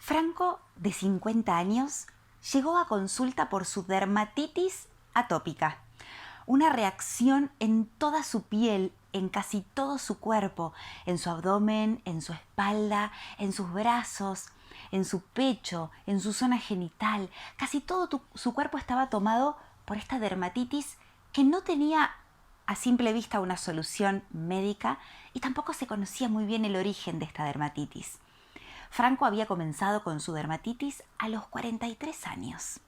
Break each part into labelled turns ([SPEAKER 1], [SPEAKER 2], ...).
[SPEAKER 1] Franco, de 50 años, llegó a consulta por su dermatitis atópica, una reacción en toda su piel, en casi todo su cuerpo, en su abdomen, en su espalda, en sus brazos, en su pecho, en su zona genital. Casi todo su cuerpo estaba tomado por esta dermatitis que no tenía a simple vista una solución médica y tampoco se conocía muy bien el origen de esta dermatitis. Franco había comenzado con su dermatitis a los 43 años.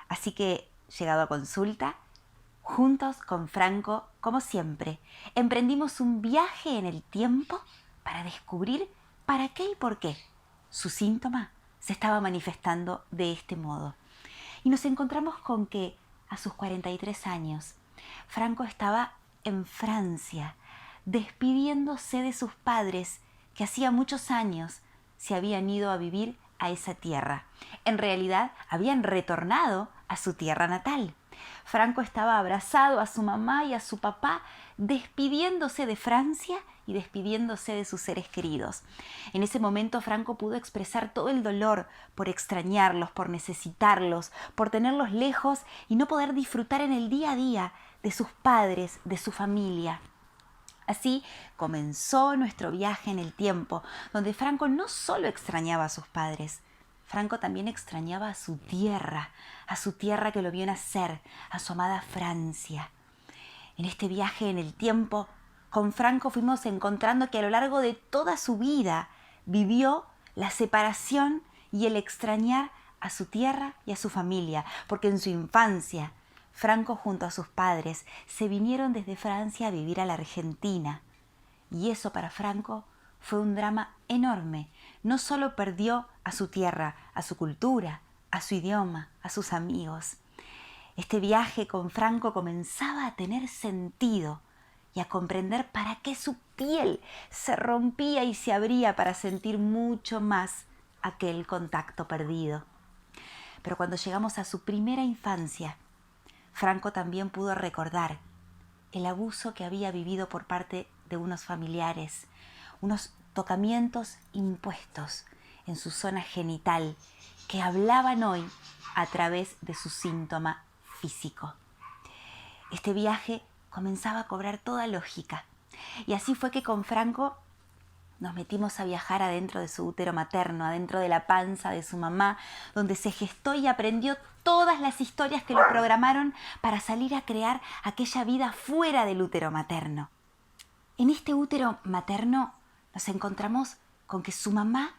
[SPEAKER 1] Así que, llegado a consulta, juntos con Franco, como siempre, emprendimos un viaje en el tiempo para descubrir para qué y por qué su síntoma se estaba manifestando de este modo. Y nos encontramos con que a sus 43 años, Franco estaba en Francia, despidiéndose de sus padres que hacía muchos años se habían ido a vivir a esa tierra. En realidad, habían retornado a su tierra natal. Franco estaba abrazado a su mamá y a su papá, despidiéndose de Francia y despidiéndose de sus seres queridos. En ese momento Franco pudo expresar todo el dolor por extrañarlos, por necesitarlos, por tenerlos lejos y no poder disfrutar en el día a día de sus padres, de su familia. Así comenzó nuestro viaje en el tiempo, donde Franco no solo extrañaba a sus padres, Franco también extrañaba a su tierra que lo vio nacer, a su amada Francia. En este viaje en el tiempo, con Franco fuimos encontrando que a lo largo de toda su vida vivió la separación y el extrañar a su tierra y a su familia, porque en su infancia Franco junto a sus padres se vinieron desde Francia a vivir a la Argentina. Y eso para Franco fue un drama enorme. No solo perdió a su tierra, a su cultura, a su idioma, a sus amigos. Este viaje con Franco comenzaba a tener sentido y a comprender para qué su piel se rompía y se abría para sentir mucho más aquel contacto perdido. Pero cuando llegamos a su primera infancia, Franco también pudo recordar el abuso que había vivido por parte de unos familiares, unos tocamientos impuestos en su zona genital que hablaban hoy a través de su síntoma físico. Este viaje comenzaba a cobrar toda lógica y así fue que con Franco nos metimos a viajar adentro de su útero materno, adentro de la panza de su mamá, donde se gestó y aprendió todas las historias que lo programaron para salir a crear aquella vida fuera del útero materno. En este útero materno nos encontramos con que su mamá,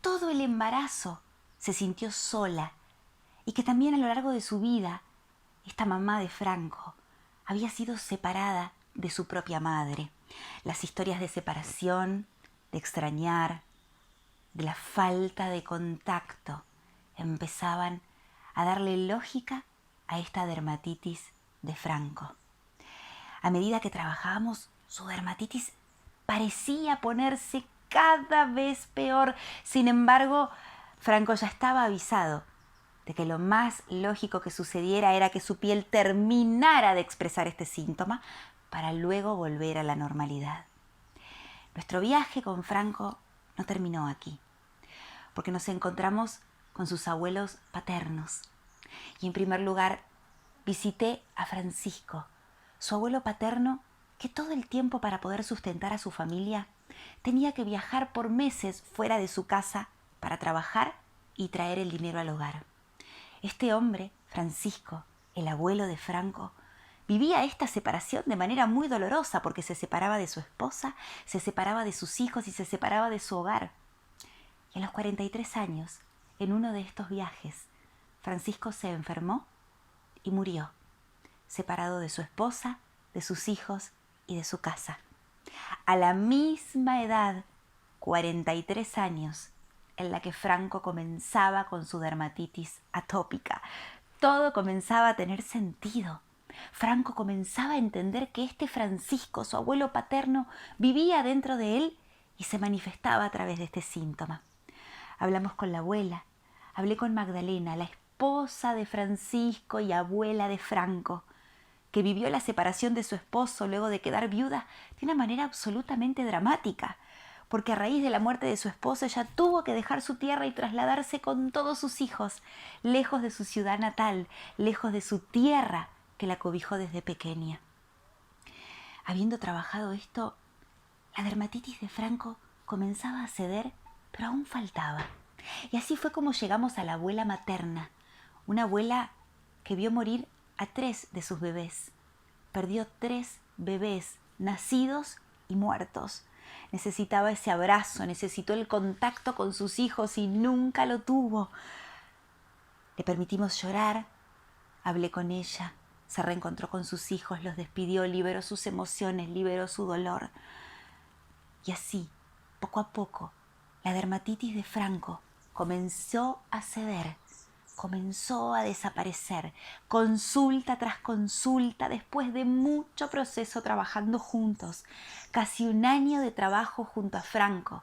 [SPEAKER 1] todo el embarazo, se sintió sola y que también a lo largo de su vida, esta mamá de Franco había sido separada de su propia madre. Las historias de separación, de extrañar, de la falta de contacto, empezaban a darle lógica a esta dermatitis de Franco. A medida que trabajábamos, su dermatitis parecía ponerse cada vez peor. Sin embargo, Franco ya estaba avisado de que lo más lógico que sucediera era que su piel terminara de expresar este síntoma para luego volver a la normalidad. Nuestro viaje con Franco no terminó aquí, porque nos encontramos con sus abuelos paternos. Y en primer lugar, visité a Francisco, su abuelo paterno, que todo el tiempo para poder sustentar a su familia tenía que viajar por meses fuera de su casa para trabajar y traer el dinero al hogar. Este hombre, Francisco, el abuelo de Franco, vivía esta separación de manera muy dolorosa porque se separaba de su esposa, se separaba de sus hijos y se separaba de su hogar. Y a los 43 años, en uno de estos viajes, Francisco se enfermó y murió, separado de su esposa, de sus hijos y de su casa. A la misma edad, 43 años, en la que Franco comenzaba con su dermatitis atópica. Todo comenzaba a tener sentido. Franco comenzaba a entender que este Francisco, su abuelo paterno, vivía dentro de él y se manifestaba a través de este síntoma. Hablamos con la abuela, hablé con Magdalena, la esposa de Francisco y abuela de Franco, que vivió la separación de su esposo luego de quedar viuda de una manera absolutamente dramática, porque a raíz de la muerte de su esposo ella tuvo que dejar su tierra y trasladarse con todos sus hijos, lejos de su ciudad natal, lejos de su tierra que la cobijó desde pequeña. Habiendo trabajado esto, la dermatitis de Franco comenzaba a ceder, pero aún faltaba. Y así fue como llegamos a la abuela materna, una abuela que vio morir a 3 de sus bebés. Perdió 3 bebés nacidos y muertos. Necesitaba ese abrazo, necesitó el contacto con sus hijos y nunca lo tuvo. Le permitimos llorar, hablé con ella, se reencontró con sus hijos, los despidió, liberó sus emociones, liberó su dolor. Y así, poco a poco, la dermatitis de Franco comenzó a ceder, comenzó a desaparecer, consulta tras consulta, después de mucho proceso trabajando juntos, casi 1 año de trabajo junto a Franco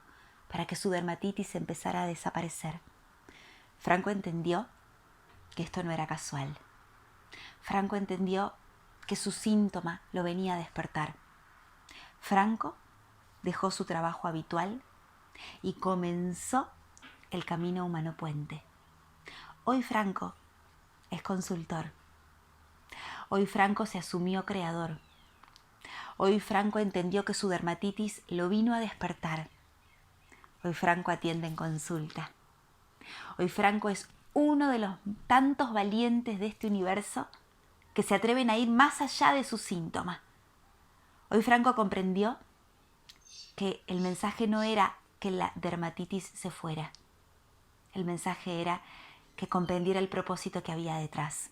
[SPEAKER 1] para que su dermatitis empezara a desaparecer. Franco entendió que esto no era casual. Franco entendió que su síntoma lo venía a despertar. Franco dejó su trabajo habitual y comenzó el camino humano puente. Hoy Franco es consultor. Hoy Franco se asumió creador. Hoy Franco entendió que su dermatitis lo vino a despertar. Hoy Franco atiende en consulta. Hoy Franco es uno de los tantos valientes de este universo que se atreven a ir más allá de sus síntomas. Hoy Franco comprendió que el mensaje no era que la dermatitis se fuera. El mensaje era que comprendiera el propósito que había detrás,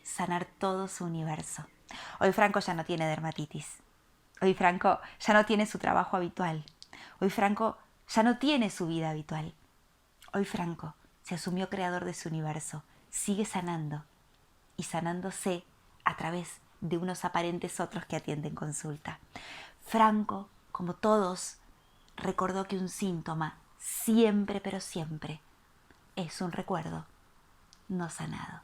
[SPEAKER 1] sanar todo su universo. Hoy Franco ya no tiene dermatitis. Hoy Franco ya no tiene su trabajo habitual. Hoy Franco ya no tiene su vida habitual. Hoy Franco se asumió creador de su universo, sigue sanando y sanándose a través de unos aparentes otros que atienden consulta. Franco, como todos, recordó que un síntoma siempre, pero siempre, es un recuerdo no sanado.